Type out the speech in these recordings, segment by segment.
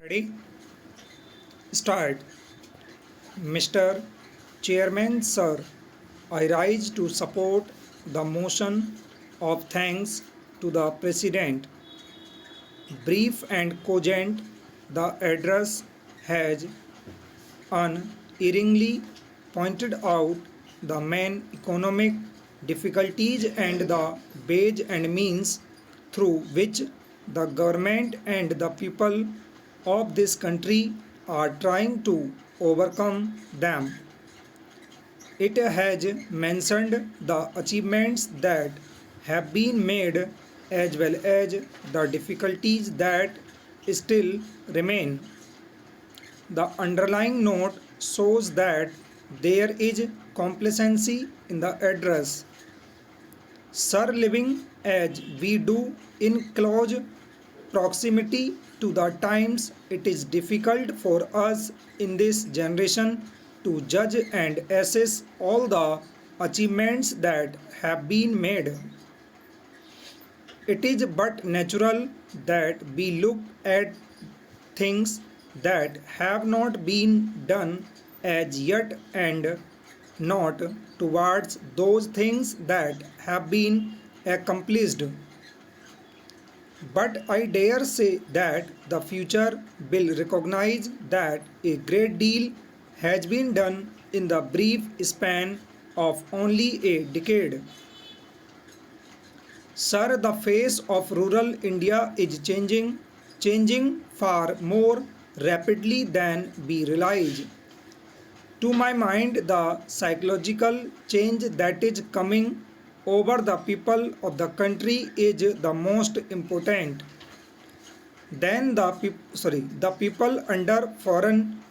Ready? Start. Mr. Chairman, sir, I rise to support the motion of thanks to the President. Brief and cogent, the address has unerringly pointed out the main economic difficulties and the ways and means through which the government and the people of this country are trying to overcome them. It has mentioned the achievements that have been made as well as the difficulties that still remain. The underlying note shows that there is complacency in the address. Sir, living as we do in close proximity to the times, it is difficult for us in this generation to judge and assess all the achievements that have been made. It is but natural that we look at things that have not been done as yet and not towards those things that have been accomplished. But I dare say that the future will recognize that a great deal has been done in the brief span of only a decade. Sir, the face of rural India is changing far more rapidly than we realize. To my mind, the psychological change that is coming over the people of the country is the most important. Then the people under foreign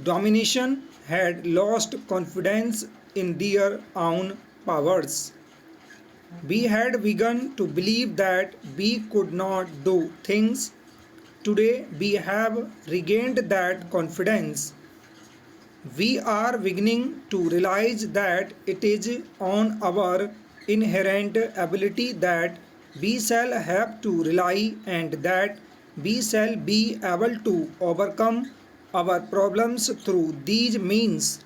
domination had lost confidence in their own powers. We had begun to believe that we could not do things. Today we have regained that confidence. We are beginning to realize that it is on our inherent ability that we shall have to rely and that we shall be able to overcome our problems through these means.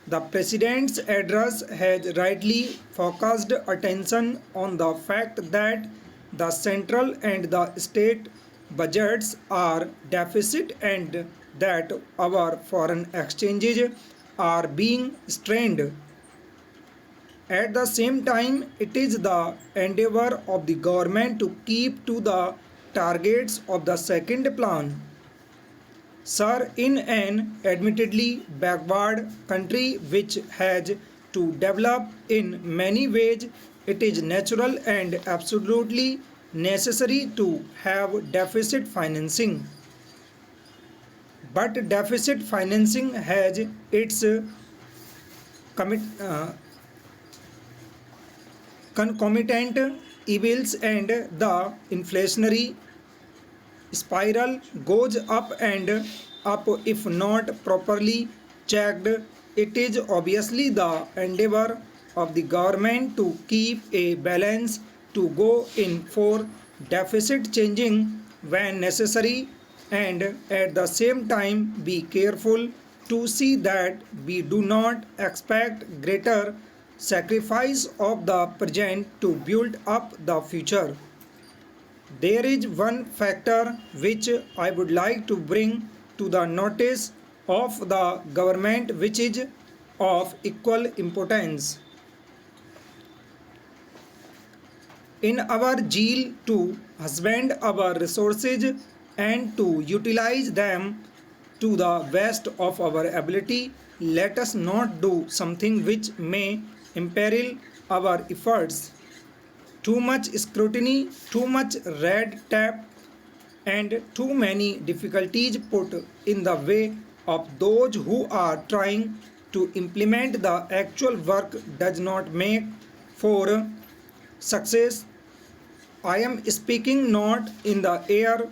The President's address has rightly focused attention on the fact that the central and the state budgets are deficit and that our foreign exchanges are being strained. At the same time, it is the endeavor of the government to keep to the targets of the second plan. Sir, in an admittedly backward country which has to develop in many ways, it is natural and absolutely necessary to have deficit financing. But deficit financing has its commit, uh, concomitant evils and the inflationary spiral goes up and up if not properly checked. It is obviously the endeavor of the government to keep a balance to go in for deficit changing when necessary and at the same time be careful to see that we do not expect greater sacrifice of the present to build up the future. There is one factor which I would like to bring to the notice of the government which is of equal importance. In our zeal to husband our resources and to utilize them to the best of our ability, let us not do something which may imperil our efforts. Too much scrutiny, too much red tape, and too many difficulties put in the way of those who are trying to implement the actual work does not make for success. I am speaking not in the air,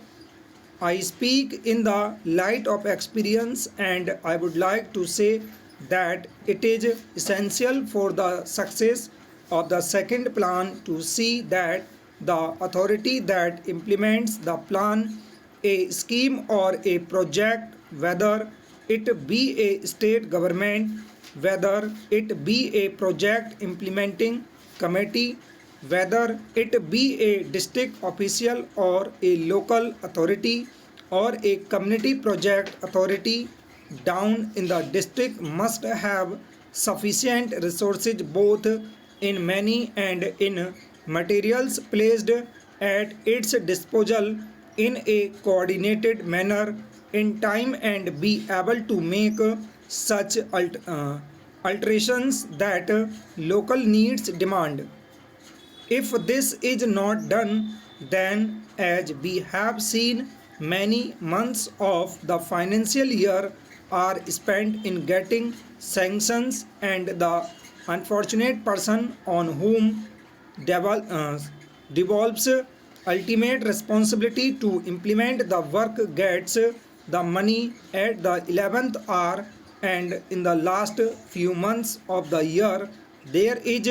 I speak in the light of experience, and I would like to say that it is essential for the success of the second plan to see that the authority that implements the plan a scheme or a project, whether it be a state government, whether it be a project implementing committee, whether it be a district official or a local authority or a community project authority down in the district must have sufficient resources both in money and in materials placed at its disposal in a coordinated manner in time and be able to make such alterations that local needs demand. If this is not done, then as we have seen, many months of the financial year are spent in getting sanctions, and the unfortunate person on whom devolves ultimate responsibility to implement the work gets the money at the 11th hour, and in the last few months of the year there is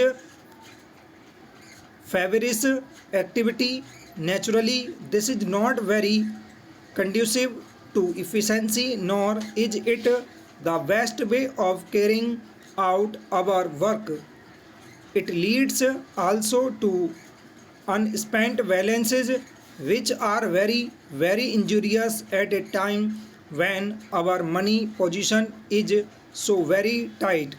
feverish activity. Naturally, this is not very conducive to efficiency, nor is it the best way of carrying out our work. It leads also to unspent balances, which are very, very injurious at a time when our money position is so very tight.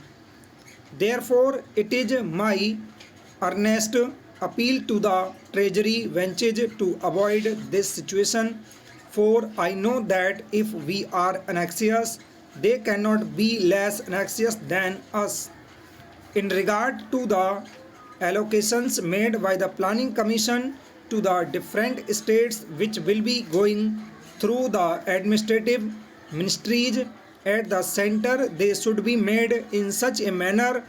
Therefore, it is my earnest appeal to the Treasury benches to avoid this situation, for I know that if we are anxious, they cannot be less anxious than us. In regard to the allocations made by the Planning Commission to the different states which will be going through the administrative ministries at the center, they should be made in such a manner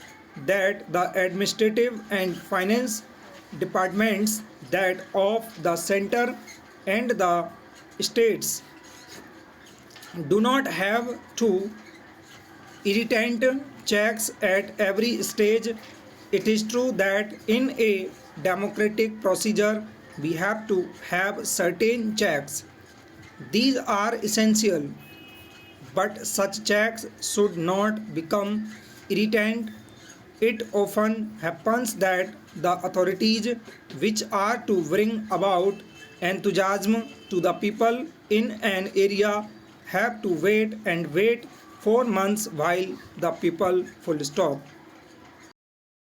that the administrative and finance departments that of the center and the states do not have to irritant checks at every stage. It is true that in a democratic procedure we have to have certain checks. These are essential, but such checks should not become irritant. It often happens that the authorities which are to bring about enthusiasm to the people in an area have to wait and wait for months while the people full stop.